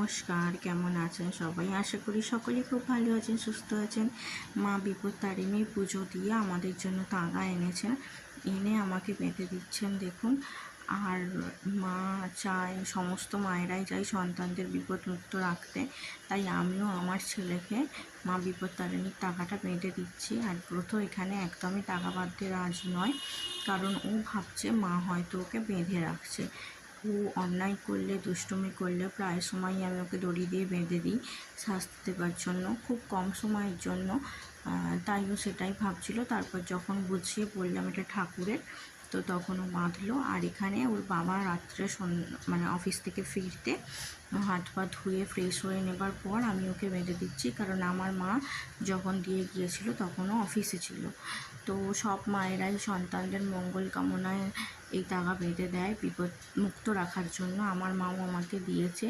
নমস্কার, কেমন আছেন সবাই? আশা করি সকলেই খুব ভালো আছেন, সুস্থ আছেন। মা বিপত্তারিণীর পুজো দিয়ে আমাদের জন্য তাগা এনেছেন, এনে আমাকে বেঁধে দিচ্ছেন দেখুন। আর মা চায়, সমস্ত মায়েরাই চায় সন্তানদের বিপদমুক্ত রাখতে, তাই আমিও আমার ছেলেকে মা বিপত্তারিণীর তাগাটা বেঁধে দিচ্ছি। আর ব্রত এখানে একদমই তাগা বাঁধতে রাজি নয়, কারণ ও ভাবছে মা হয়তো ওকে বেঁধে রাখছে। ও অন্যায় করলে, দুষ্টুমি করলে প্রায় সময়ই আমি ওকে দড়ি দিয়ে বেঁধে দিই শাস্তি দেবার জন্য, খুব কম সময়ের জন্য। তাই ও সেটাই ভাবছিল। তারপর যখন বুঝিয়ে বললাম এটা ঠাকুরের, তো তখন ও বাঁধলো। আর এখানে ওর বাবা রাত্রে অফিস থেকে ফিরতে হাত পা ধুয়ে ফ্রেশ হয়ে নেবার পর আমি ওকে বেঁধে দিচ্ছি, কারণ আমার মা যখন দিয়ে গিয়েছিল তখনও অফিসে ছিল। তো সব মায়েরাই সন্তানদের মঙ্গল কামনায় এই তাগা বেঁধে দেয় বিপদ মুক্ত রাখার জন্য। আমার মাও আমাকে দিয়েছে।